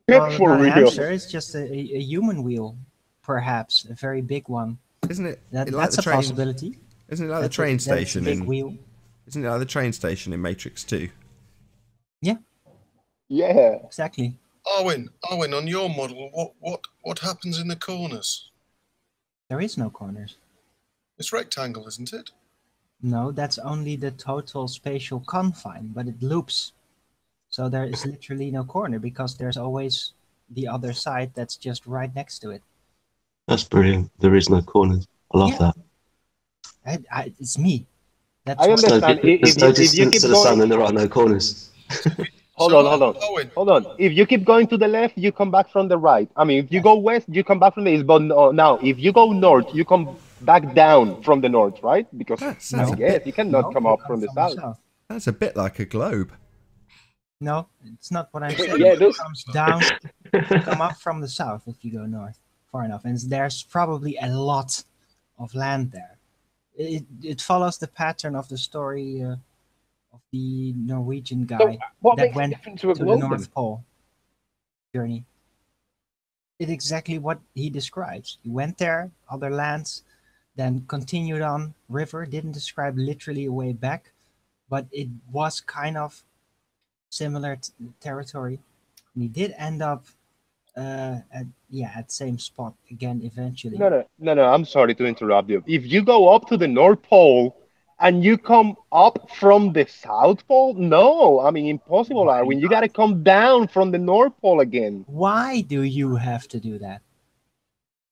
For not a real. hamster, it's just a human wheel, perhaps, a very big one. Isn't it? That, like that's the a train, possibility. Isn't it like That's the train that's a station big in? wheel. Isn't it like the train station in Matrix 2? Yeah. Exactly. Arwin, on your model, what happens in the corners? There is no corners. It's rectangle, isn't it? No, that's only the total spatial confine, but it loops. So there is literally no corner because there's always the other side that's just right next to it. That's brilliant. There is no corners. I love Yeah. that. It's me. That's I what- There's no, understand. there's If no you distance keep to the sun going, and there are no corners. hold So, on, hold on, Owen, hold on. If you keep going to the left, you come back from the right. I mean, if you go west, you come back from the east. But now, if you go north, you come back down from the north, right? Because That's I a guess bit. you cannot No, come you up come from the south. That's a bit like a globe. No, it's not what I'm Yeah, saying. it does. It comes down, come up from the south if you go north far enough. And there's probably a lot of land there. It follows the pattern of the story of the Norwegian So guy what that makes it went different to a to the globe then? North Pole journey. It's exactly what he describes. He went there, other lands, then continued on river, didn't describe literally a way back, but it was kind of similar territory. And he did end up at same spot again eventually. No. I'm sorry to interrupt you. If you go up to the North Pole and you come up from the South Pole, no, I mean impossible, Why Arwin. You got to come down from the North Pole again. Why do you have to do that?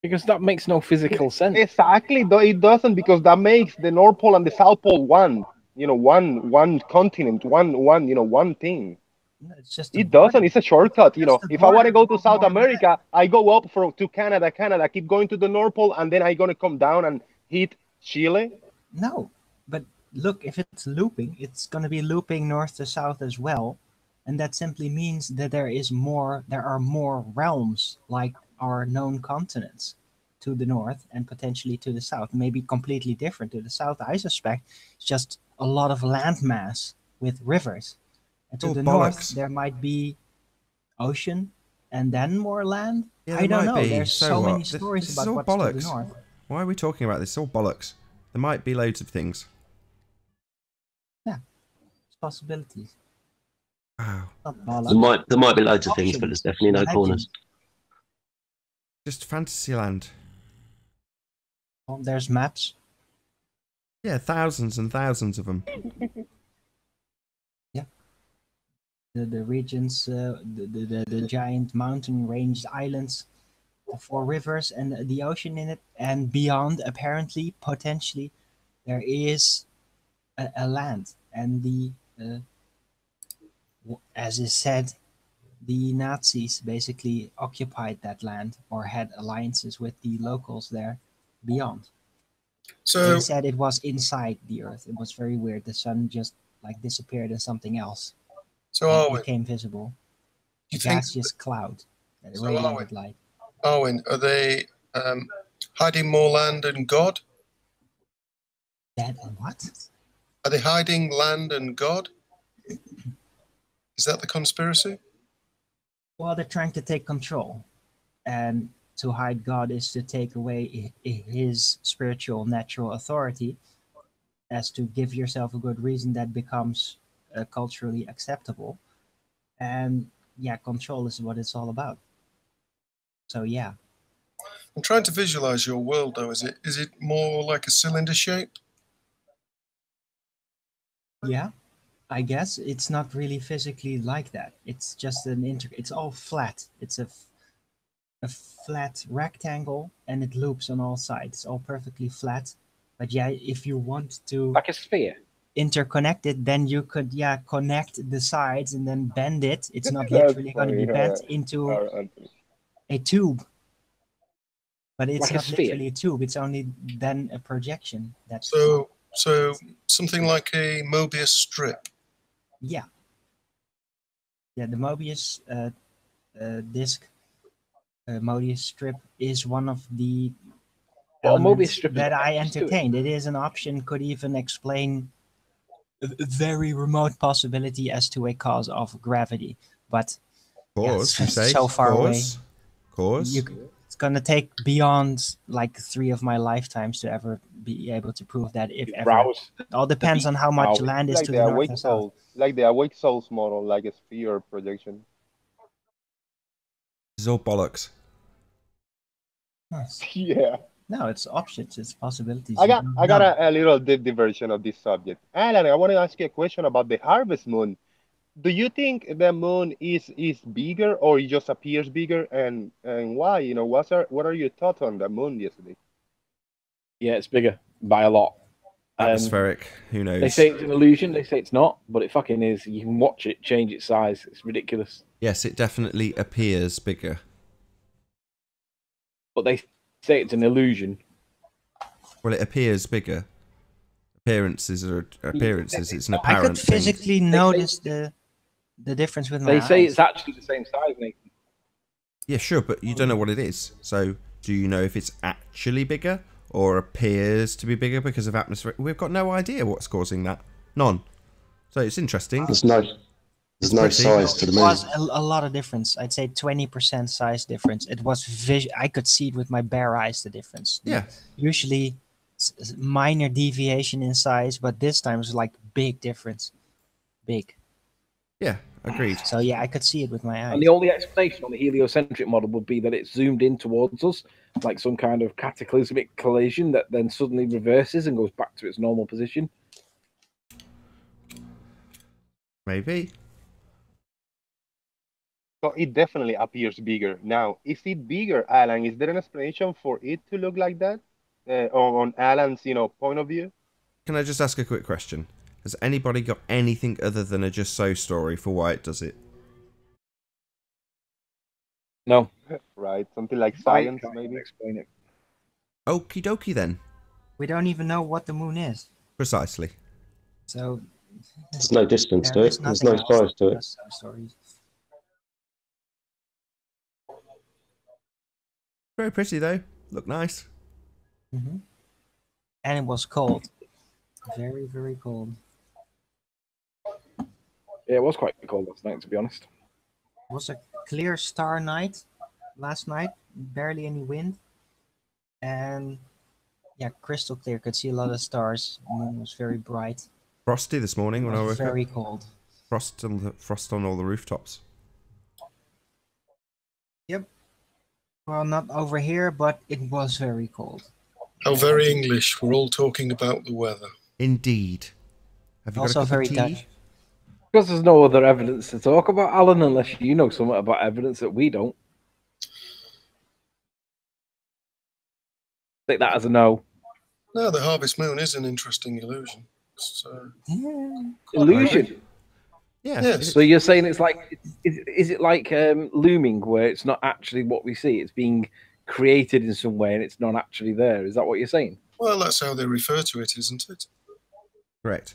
Because that makes no physical sense. Exactly, though it doesn't, because that makes the North Pole and the South Pole one. One continent, one thing. No, it's just a It doesn't. border. It's a shortcut. Just a If I want to border, go to no South more than America, I go up to Canada, keep going to the North Pole, and then I gonna come down and hit Chile. No, but look, if it's looping, it's going to be looping north to south as well, and that simply means that there are more realms like our known continents to the north and potentially to the south, maybe completely different to the south. I suspect it's just a lot of landmass with rivers, and to Oh, the bollocks. north there might be ocean and then more land. Yeah, I there don't might know. be. There's So so what? many This stories is about all what's to the bollocks. north. Why are we talking about this? It's all bollocks. There might be loads of things. It's possibilities. Wow. Not There bollocks. might be loads of things, but there's definitely no Legend. corners. Just Fantasyland. Oh, there's maps. Yeah, thousands and thousands of them. The regions, the giant mountain range islands, the four rivers, and the ocean in it, and beyond. Apparently, potentially, there is a land, and as is said, the Nazis basically occupied that land or had alliances with the locals there beyond. So, They said it was inside the Earth. It was very weird. The sun just like disappeared in something else. so And Arwin, became visible. you A think, gaseous cloud that So radiated light. Arwin, are they hiding more land and God? That and what? Are they hiding land and God? Is that the conspiracy? Well, they're trying to take control, and to hide God is to take away his spiritual, natural authority. as to give yourself a good reason that becomes culturally acceptable. And yeah, control is what it's all about. So yeah. I'm trying to visualize your world, though. Is it more like a cylinder shape? Yeah, I guess it's not really physically like that. It's just it's all flat. It's a flat rectangle, and it loops on all sides. It's all perfectly flat. But yeah, if you want to Like a sphere. interconnect it, then you could connect the sides and then bend it. It's not That's literally going to funny. be bent into Anthony. a tube. But it's Like a not sphere. literally a tube. It's only then a projection. That's So something like a Mobius strip. yeah. Yeah, the Mobius disc, Mobius strip is one of the Well, a Mobius elements strip is that I attached to it. entertained. It is an option, could even explain a very remote possibility as to a cause of gravity. But Cause, yeah, you say? so far away. Cause? It's gonna take beyond like 3 of my lifetimes to ever be able to prove that, if ever. Browse. It all depends on how much land is Like to the the north awake and south. souls, like the awake souls model, like a sphere projection. This is all bollocks. Nice. Yeah. No, it's options, it's possibilities. I You got don't I got know. a little diversion of this subject. Alan, I want to ask you a question about the harvest moon. Do you think the moon is bigger or it just appears bigger, and why? You know, what are your thoughts on the moon yesterday? Yeah, it's bigger by a lot. Atmospheric. Who knows? They say it's an illusion. They say it's not, but it fucking is. You can watch it change its size. It's ridiculous. Yes, it definitely appears bigger. But they say it's an illusion. Well, it appears bigger. Appearances are appearances. It's an I apparent could thing. physically notice the difference with my They say eyes. it's actually the same size, Nathan. Yeah, sure, but you don't know what it is. So, do you know if it's actually bigger or appears to be bigger because of atmosphere? We've got no idea what's causing that. None. So it's interesting. There's no size to the It moon. was a lot of difference. I'd say 20% size difference. It was I could see it with my bare eyes, the difference. Yeah. Usually minor deviation in size, but this time it was like big difference. Big. Yeah, agreed. So yeah, I could see it with my eyes. And the only explanation on the heliocentric model would be that it's zoomed in towards us, like some kind of cataclysmic collision that then suddenly reverses and goes back to its normal position. Maybe. So it definitely appears bigger. Now, is it bigger, Alan? Is there an explanation for it to look like that? On Alan's, point of view? Can I just ask a quick question? Has anybody got anything other than a just so story for why it does it? No. Right, something like science, Can't maybe. explain it. Okie dokie then. We don't even know what the moon is. Precisely. So There's no distance to it. There's no nothing else. size to it. Just some stories. Very pretty though. Look nice. Mm-hmm. And it was cold. Very, very cold. Yeah, it was quite cold last night, to be honest. It was a clear star night last night. Barely any wind. And yeah, crystal clear. Could see a lot of stars. The moon was very bright. Frosty this morning when I It woke was up. very cold. Frost on all the rooftops. Yep. Well, not over here, but it was very cold. How very English. We're all talking about the weather. Indeed. Have you Also got a cup very of tea? Dutch. Because there's no other evidence to talk about, Alan, unless you know something about evidence that we don't. Take that as a no. No, the harvest moon is an interesting illusion. Illusion. Yeah. Yes. So you're saying it's like, is it like looming, where it's not actually what we see? It's being created in some way and it's not actually there. Is that what you're saying? Well, that's how they refer to it, isn't it? Correct.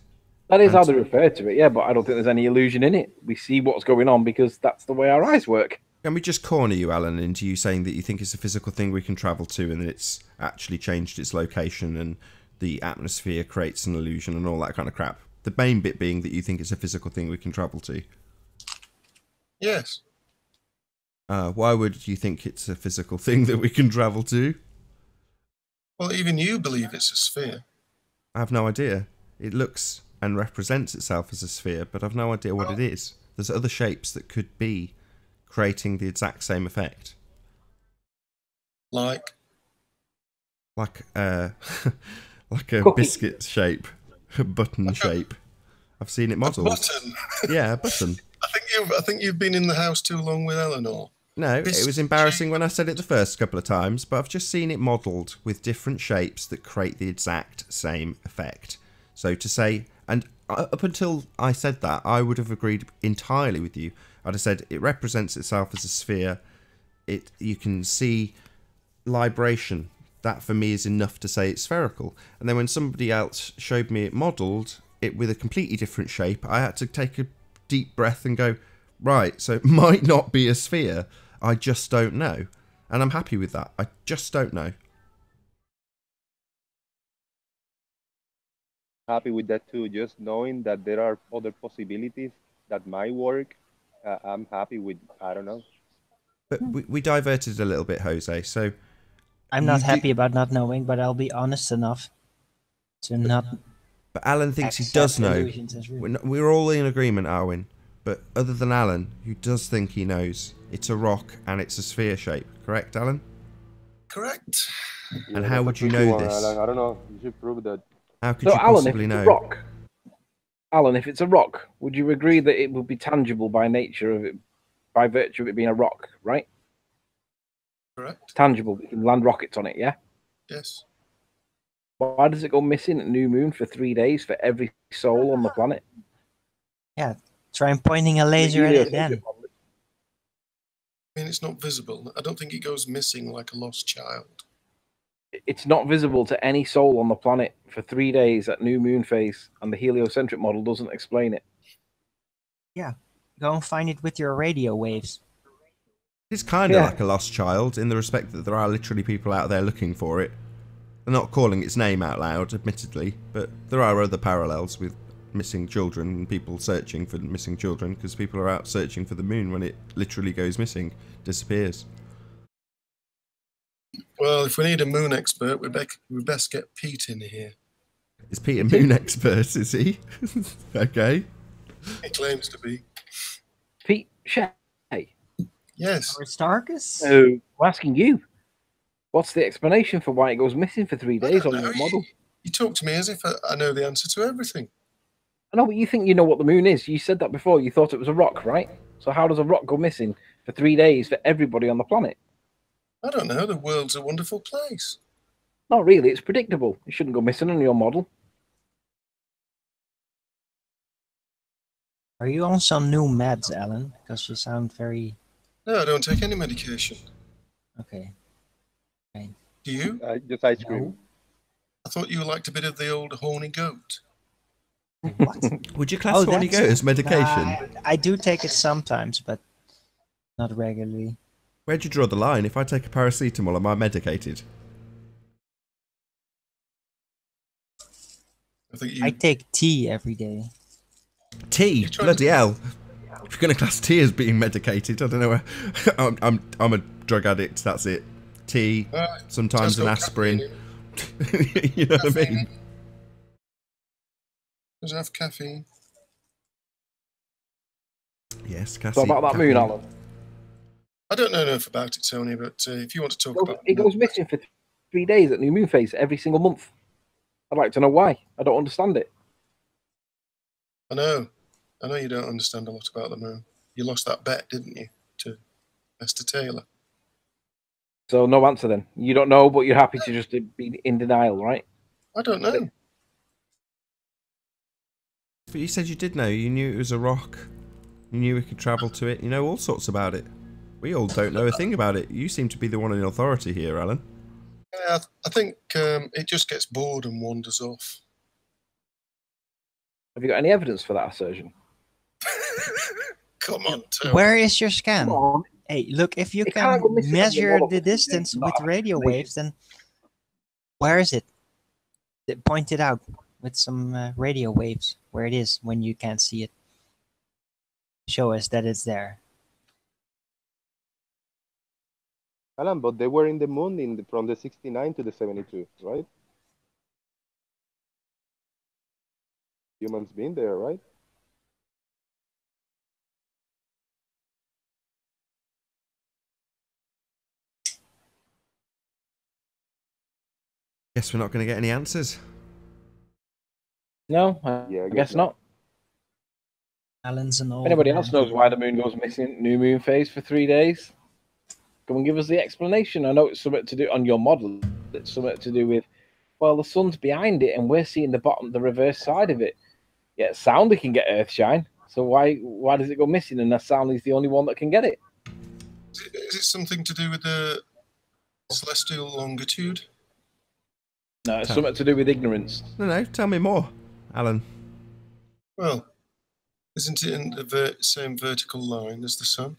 That is how they refer to it, yeah, but I don't think there's any illusion in it. We see what's going on because that's the way our eyes work. Can we just corner you, Alan, into you saying that you think it's a physical thing we can travel to and that it's actually changed its location and the atmosphere creates an illusion and all that kind of crap? The main bit being that you think it's a physical thing we can travel to. Yes. Why would you think it's a physical thing that we can travel to? Well, even you believe it's a sphere. I have no idea. it looks and represents itself as a sphere, but I've no idea what it is. There's other shapes that could be creating the exact same effect. Like Like like a Cookie. biscuit shape, a button shape. I've seen it a modelled. button. Yeah, a button. I think you've been in the house too long with Eleanor. No, it Biscuit was embarrassing when I said it the first couple of times, but I've just seen it modelled with different shapes that create the exact same effect. So to say, and up until I said that, I would have agreed entirely with you. I'd have said it represents itself as a sphere. You can see libration. That for me is enough to say it's spherical. And then when somebody else showed me it modelled it with a completely different shape, I had to take a deep breath and go, right, so it might not be a sphere. I just don't know. And I'm happy with that. I just don't know. Happy with that too. Just knowing that there are other possibilities that might work. I'm happy with, I don't know. But we diverted a little bit, Jose. So I'm not happy about not knowing, but I'll be honest enough to not. But Alan thinks he accept does know. illusions as real. We're all in agreement, Arwin. But other than Alan, who does think he knows, it's a rock and it's a sphere shape. Correct, Alan? Correct. And Yeah, how that's would a you tricky know one, this? Alan. I don't know. You should prove that. How could So, you Alan, if possibly it's know? a rock, Alan, if it's a rock, would you agree that it would be tangible by nature of it, by virtue of it being a rock, right? Correct. Tangible. We can land rockets on it, yeah? Yes. Why does it go missing at new moon for 3 days for every soul on the planet? Yeah, try pointing a laser at it then. I mean, it's not visible. I don't think it goes missing like a lost child. It's not visible to any soul on the planet for 3 days at new moon phase, and the heliocentric model doesn't explain it. Yeah, go and find it with your radio waves. It's kind of Yeah. like a lost child in the respect that there are literally people out there looking for it. They're not calling its name out loud, admittedly, but there are other parallels with missing children and people searching for missing children because people are out searching for the moon when it literally goes missing, disappears. Well, if we need a moon expert, we best get Pete in here. Is Pete a moon expert, is he? Okay. He claims to be. Pete Shea, Yes. Aristarchus? I'm asking you, what's the explanation for why it goes missing for 3 I days don't on know. your model? You talk to me as if I know the answer to everything. I know, but you think you know what the moon is. You said that before. You thought it was a rock, right? So how does a rock go missing for 3 days for everybody on the planet? I don't know. The world's a wonderful place. Not really. It's predictable. It shouldn't go missing on your model. Are you on some new meds, Alan? Because you sound very... No, I don't take any medication. Okay. Do you? Just ice cream. No. I thought you liked a bit of the old horny goat. What? Would you class horny goat as medication? I do take it sometimes, but not regularly. Where'd you draw the line? If I take a paracetamol, am I medicated? I take tea every day. Tea? Bloody hell. If you're going to class tea as being medicated, I don't know where... I'm a drug addict, that's it. Tea, sometimes an aspirin. You know what I mean? Does it have caffeine? Yes, caffeine. So about that moon, Alan. I don't know enough about it, Tony, but if you want to talk about It goes missing for 3 days at new moon phase every single month. I'd like to know why. I don't understand it. I know you don't understand a lot about the moon. You lost that bet, didn't you, to Mr. Taylor? So no answer then. You don't know, but you're happy to just be in denial, right? I don't know. But you said you did know. You knew it was a rock. You knew we could travel to it. You know all sorts about it. We all don't know a thing about it. You seem to be the one in authority here, Alan. Yeah, I think it just gets bored and wanders off. Have you got any evidence for that assertion? Come on, Tony. Where is your scan? Come on. Hey, look, if you It can can't go missing on your measure model the for 3 days distance without with radio explanation. waves, then where is it? Point it out with some radio waves where it is when you can't see it. Show us that it's there. Alan, but they were in the moon from the 69 to the 72, right? Humans been there, right? Guess we're not going to get any answers. No, Yeah, I guess not. Alan's an old Anybody man. else knows why the moon goes missing new moon phase for 3 days? Come and give us the explanation. I know it's something to do on your model. It's something to do with, well, the sun's behind it and we're seeing the reverse side of it. Yeah, Soundly can get Earthshine. So why does it go missing and Soundly's the only one that can get it? Is it something to do with the celestial longitude? No, it's something to do with ignorance. No, tell me more, Alan. Well, isn't it in the same vertical line as the sun?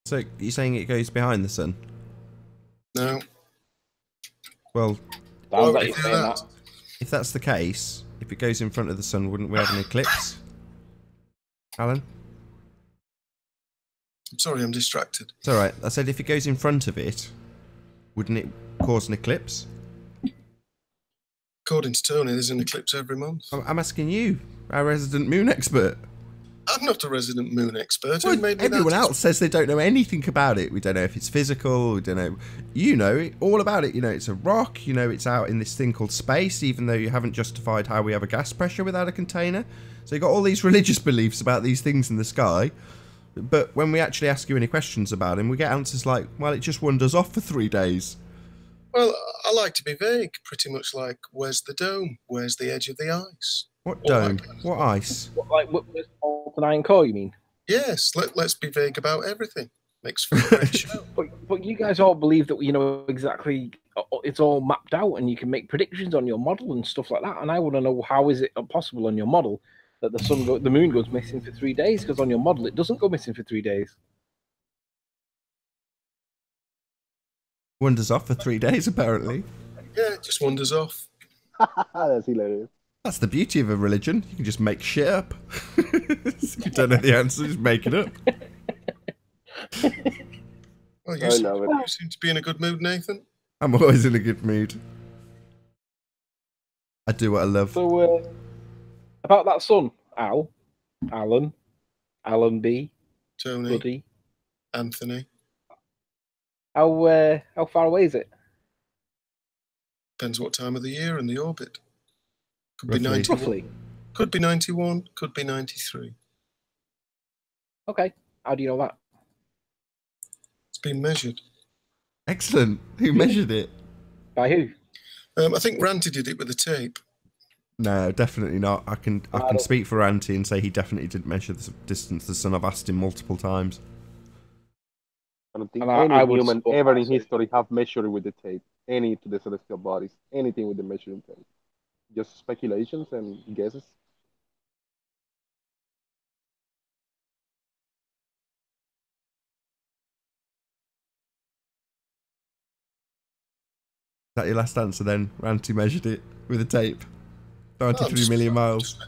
So you're saying it goes behind the sun? No. Well, Sounds like you're saying that. If that's the case, if it goes in front of the sun, wouldn't we have an eclipse? Alan? I'm sorry, I'm distracted. It's alright. I said if it goes in front of it, wouldn't it cause an eclipse? According to Tony, there's an eclipse every month. I'm asking you, our resident moon expert. I'm not a resident moon expert. Well, Who made me everyone that? else says they don't know anything about it. We don't know if it's physical. We don't know. You know all about it. You know it's a rock. You know it's out in this thing called space, even though you haven't justified how we have a gas pressure without a container. So you've got all these religious beliefs about these things in the sky. But when we actually ask you any questions about him, we get answers like, well, it just wanders off for 3 days. Well, I like to be vague, pretty much like, where's the dome? Where's the edge of the ice? What dome? What ice? Where's molten iron core, you mean? Yes, let's be vague about everything. Makes for a great show. But you guys all believe that, you know, exactly, it's all mapped out and you can make predictions on your model and stuff like that. And I want to know, how is it possible on your model that the moon goes missing for 3 days? Because on your model, it doesn't go missing for 3 days. Wanders off for 3 days, apparently. Yeah, it just wanders off. That's hilarious. That's the beauty of a religion. You can just make shit up. If you don't know the answer, just make it up. Well, you seem to be in a good mood, Nathan. I'm always in a good mood. I do what I love. So, about that son, Alan B, Tony, Buddy, Anthony. How far away is it? Depends what time of the year and the orbit. Could Roughly. be 91. Roughly. Could be 91. Could be 93. Okay. How do you know that? It's been measured. Excellent. Who measured it? By who? I think Ranty did it with a tape. No, definitely not. I can speak for Ranty and say he definitely didn't measure the distance to the sun. I've asked him multiple times. I don't think And any I would human support ever in that. history have measured with the tape. Any to the celestial bodies. Anything with the measuring tape. Just speculations and guesses. Is that your last answer then? Ranty measured it with a tape. No, 93 million miles.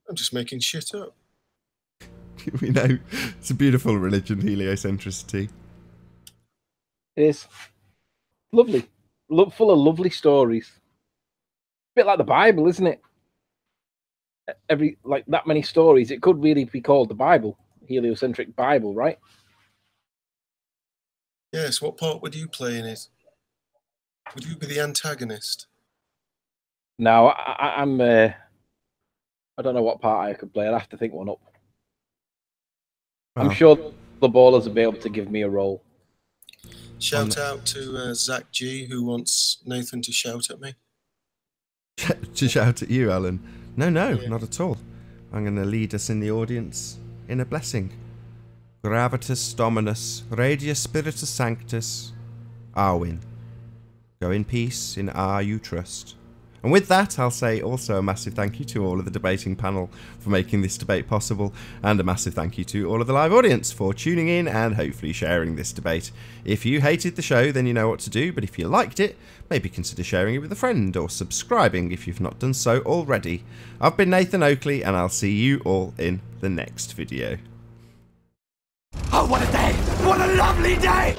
I'm just making shit up. We know. It's a beautiful religion, heliocentricity. It is. Lovely. Full of lovely stories. A bit like the Bible, isn't it? Like that many stories, it could really be called the Bible. Heliocentric Bible, right? Yes, what part would you play in it? Would you be the antagonist? No, I'm. I don't know what part I could play. I'd have to think one up. I'm sure the ballers will be able to give me a role. Shout out to Zach G, who wants Nathan to shout at me. To shout at you, Alan? No, not at all. I'm going to lead us in the audience in a blessing. Gravitas Dominus, Radius Spiritus Sanctus, Arwin. Go in peace, in R you trust. And with that, I'll say also a massive thank you to all of the debating panel for making this debate possible, and a massive thank you to all of the live audience for tuning in and hopefully sharing this debate. If you hated the show, then you know what to do, but if you liked it, maybe consider sharing it with a friend or subscribing if you've not done so already. I've been Nathan Oakley, and I'll see you all in the next video. Oh, what a day! What a lovely day!